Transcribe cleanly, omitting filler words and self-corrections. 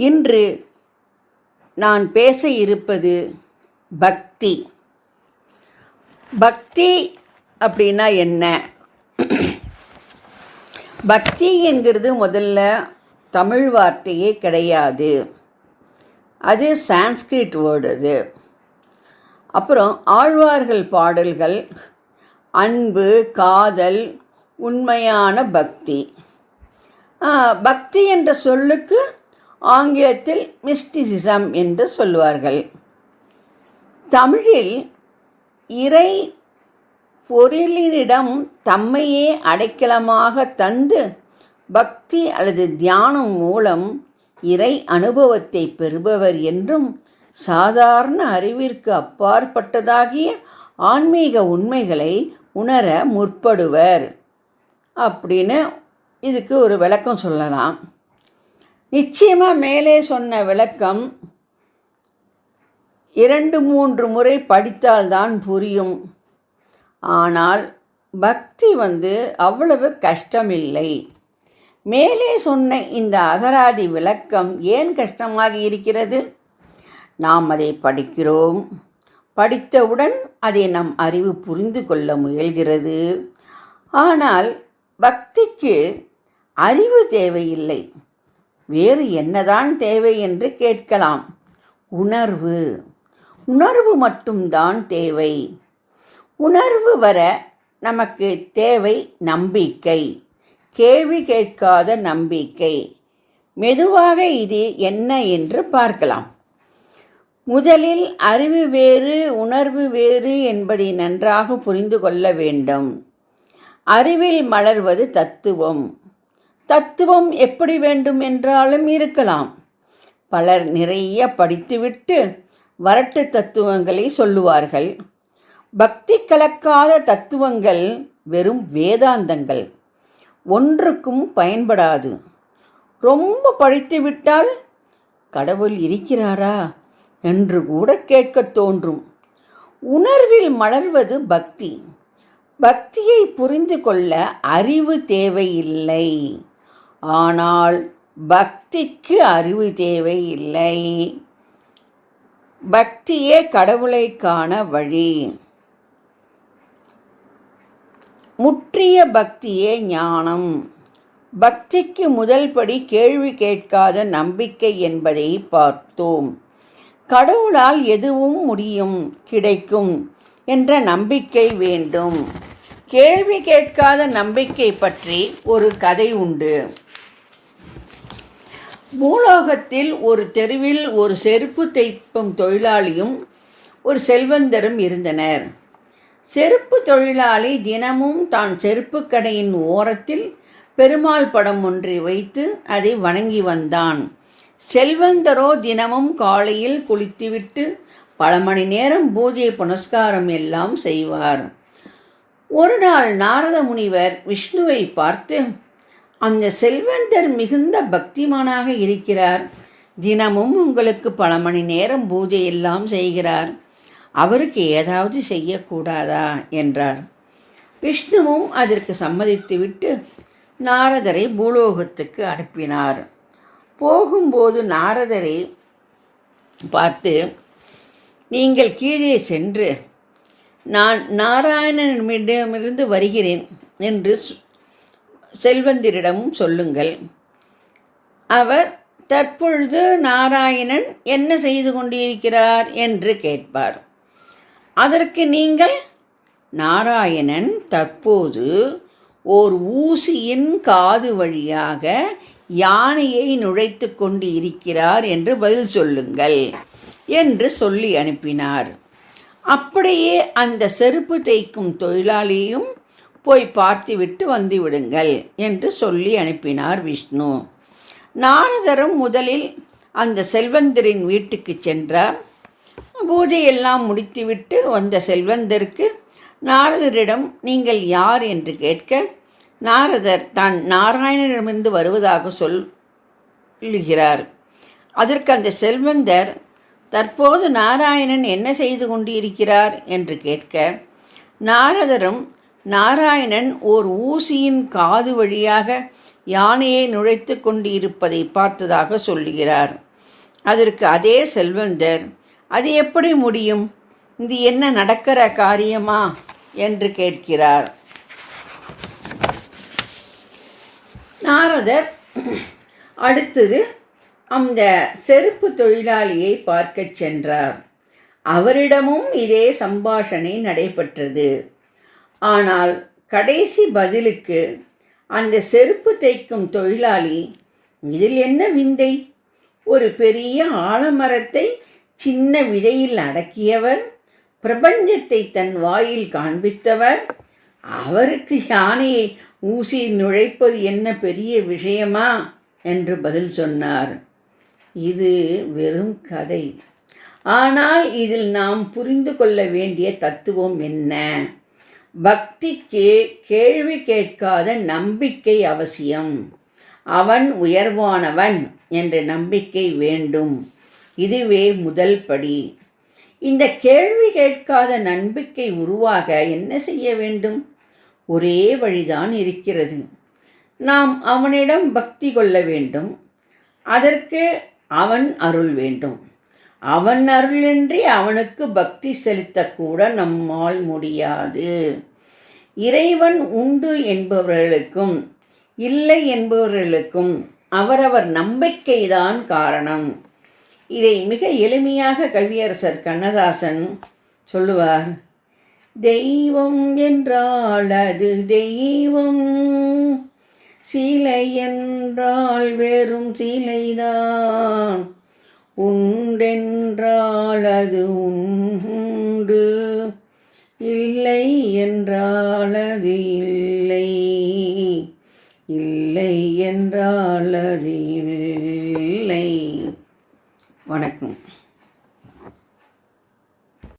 இன்று நான் பேச இருப்பது பக்தி. பக்தி அப்படின்னா என்ன? பக்தி என்கிறது முதல்ல தமிழ் வார்த்தையே கிடையாது. அது சான்ஸ்கிரிட் வேர்டு. அது அப்புறம் ஆழ்வார்கள் பாடல்கள் அன்பு, காதல், உண்மையான பக்தி. பக்தி என்ற சொல்லுக்கு ஆங்கிலத்தில் மிஸ்டிசிசம் என்று சொல்வார்கள். தமிழில் இறை பொருளினிடம் தம்மையே அடைக்கலமாக தந்து பக்தி அல்லது தியானம் மூலம் இறை அனுபவத்தை பெறுபவர் என்றும் சாதாரண அறிவிற்கு அப்பாற்பட்டதாகிய ஆன்மீக உண்மைகளை உணர முற்படுவர் அப்படின்னு இதுக்கு ஒரு விளக்கம் சொல்லலாம். நிச்சயமாக மேலே சொன்ன விளக்கம் 2-3 முறை படித்தால்தான் புரியும். ஆனால் பக்தி அவ்வளவு கஷ்டமில்லை. மேலே சொன்ன இந்த அகராதி விளக்கம் ஏன் கஷ்டமாக இருக்கிறது? நாம் அதை படிக்கிறோம். படித்தவுடன் அதை நம் அறிவு புரிந்து கொள்ள முயல்கிறது. ஆனால் பக்திக்கு அறிவு தேவையில்லை. வேறு என்னதான் தேவை என்று கேட்கலாம். உணர்வு மட்டும்தான் தேவை. உணர்வு வர நமக்கு தேவை நம்பிக்கை, கேள்வி கேட்காத நம்பிக்கை. மெதுவாக இது என்ன என்று பார்க்கலாம். முதலில் அறிவு வேறு, உணர்வு வேறு என்பதை நன்றாக புரிந்து கொள்ள வேண்டும். அறிவில் மலர்வது தத்துவம். தத்துவம் எப்படி வேண்டும் என்றாலும் இருக்கலாம். பலர் நிறைய படித்துவிட்டு வரட்டு தத்துவங்களை சொல்லுவார்கள். பக்தி கலக்காத தத்துவங்கள் வெறும் வேதாந்தங்கள், ஒன்றுக்கும் பயன்படாது. ரொம்ப படித்துவிட்டால் கடவுள் இருக்கிறாரா என்று கூட கேட்கத் தோன்றும். உணர்வில் மலர்வது பக்தி. பக்தியை புரிந்து கொள்ள அறிவு தேவையில்லை. ஆனால் பக்திக்கு அறிவு தேவையில்லை. பக்தியே கடவுளை காண வழி. முற்றிய பக்தியே ஞானம். பக்திக்கு முதல் படி கேள்வி கேட்காத நம்பிக்கை என்பதை பார்த்தோம். கடவுளால் எதுவும் முடியும், கிடைக்கும் என்ற நம்பிக்கை வேண்டும். கேள்வி கேட்காத நம்பிக்கை பற்றி ஒரு கதை உண்டு. பூலோகத்தில் ஒரு தெருவில் ஒரு செருப்பு தைக்கும் தொழிலாளியும் ஒரு செல்வந்தரும் இருந்தனர். செருப்பு தொழிலாளி தினமும் தான் செருப்பு கடையின் ஓரத்தில் பெருமாள் படம் ஒன்றை வைத்து அதை வணங்கி வந்தான். செல்வந்தரோ தினமும் காலையில் குளித்துவிட்டு பல மணி நேரம் பூஜை புனஸ்காரம் எல்லாம் செய்வார். ஒரு நாள் நாரத முனிவர் விஷ்ணுவை பார்த்து, அந்த செல்வந்தர் மிகுந்த பக்திமானாக இருக்கிறார். தினமும் உங்களுக்கு பல மணி நேரம் பூஜை எல்லாம் செய்கிறார். அவருக்கு ஏதாவது செய்யக்கூடாதா என்றார். விஷ்ணுவும் அதற்கு சம்மதித்துவிட்டு நாரதரை பூலோகத்துக்கு அனுப்பினார். போகும்போது நாரதரை பார்த்து, நீங்கள் கீழே சென்று நான் நாராயணனிடமிருந்து வருகிறேன் என்று செல்வந்தரிடமும் சொல்லுங்கள். அவர் தற்பொழுது நாராயணன் என்ன செய்து கொண்டிருக்கிறார் என்று கேட்பார். அதற்கு நீங்கள், நாராயணன் தற்போது ஓர் ஊசியின் காது வழியாக யானையை நுழைத்து கொண்டு இருக்கிறார் என்று பதில் சொல்லுங்கள் என்று சொல்லி அனுப்பினார். அப்படியே அந்த செருப்பு தைக்கும் தொழிலாளியும் போய் பார்த்துவிட்டு வந்துவிடுங்கள் என்று சொல்லி அனுப்பினார் விஷ்ணு. நாரதரும் முதலில் அந்த செல்வந்தரின் வீட்டுக்கு சென்றார். பூஜையெல்லாம் முடித்துவிட்டு வந்த செல்வந்தருக்கு நாரதரிடம் நீங்கள் யார் என்று கேட்க, நாரதர் தான் நாராயணனிடமிருந்து வருவதாக சொல்லுகிறார். அதற்கு அந்த செல்வந்தர், தற்போது நாராயணன் என்ன செய்து கொண்டிருக்கிறார் என்று கேட்க, நாரதரும் நாராயணன் ஓர் ஊசியின் காது வழியாக யானையை நுழைத்து கொண்டு இருப்பதை பார்த்ததாக சொல்லுகிறார். அதற்கு அதே செல்வந்தர், அது எப்படி முடியும், இது என்ன நடக்கிற காரியமா என்று கேட்கிறார். நாரதர் அடுத்தது அந்த செருப்பு தொழிலாளியை பார்க்கச் சென்றார். அவரிடமும் இதே சம்பாஷணை நடைபெற்றது. ஆனால் கடைசி பதிலுக்கு அந்த செருப்பு தைக்கும் தொழிலாளி, இதில் என்ன விந்தை, ஒரு பெரிய ஆலமரத்தை சின்ன விதையில் அடக்கியவர், பிரபஞ்சத்தை தன் வாயில் காண்பித்தவர், அவருக்கு யானையை ஊசி நுழைப்பது என்ன பெரிய விஷயமா என்று பதில் சொன்னார். இது வெறும் கதை. ஆனால் இதில் நாம் புரிந்து கொள்ள வேண்டிய தத்துவம் என்ன? பக்திக்கு கேள்வி கேட்காத நம்பிக்கை அவசியம். அவன் உயர்வானவன் என்ற நம்பிக்கை வேண்டும். இதுவே முதல் படி. இந்த கேள்வி கேட்காத நம்பிக்கை உருவாக என்ன செய்ய வேண்டும்? ஒரே வழிதான் இருக்கிறது. நாம் அவனிடம் பக்தி கொள்ள வேண்டும். அதற்கு அவன் அருள் வேண்டும். அவன் அருளின்றி அவனுக்கு பக்தி செலுத்தக்கூட நம்மால் முடியாது. இறைவன் உண்டு என்பவர்களுக்கும் இல்லை என்பவர்களுக்கும் அவரவர் நம்பிக்கைதான் காரணம். இதை மிக எளிமையாக கவியரசர் கண்ணதாசன் சொல்லுவார். தெய்வம் என்றால் அது தெய்வம், சிலை என்றால் வெறும் சிலைதான், உண்டென்றால் அது உண்டு, இல்லை என்றால் அது இல்லை, இல்லை என்றால் அது இல்லை. வணக்கம்.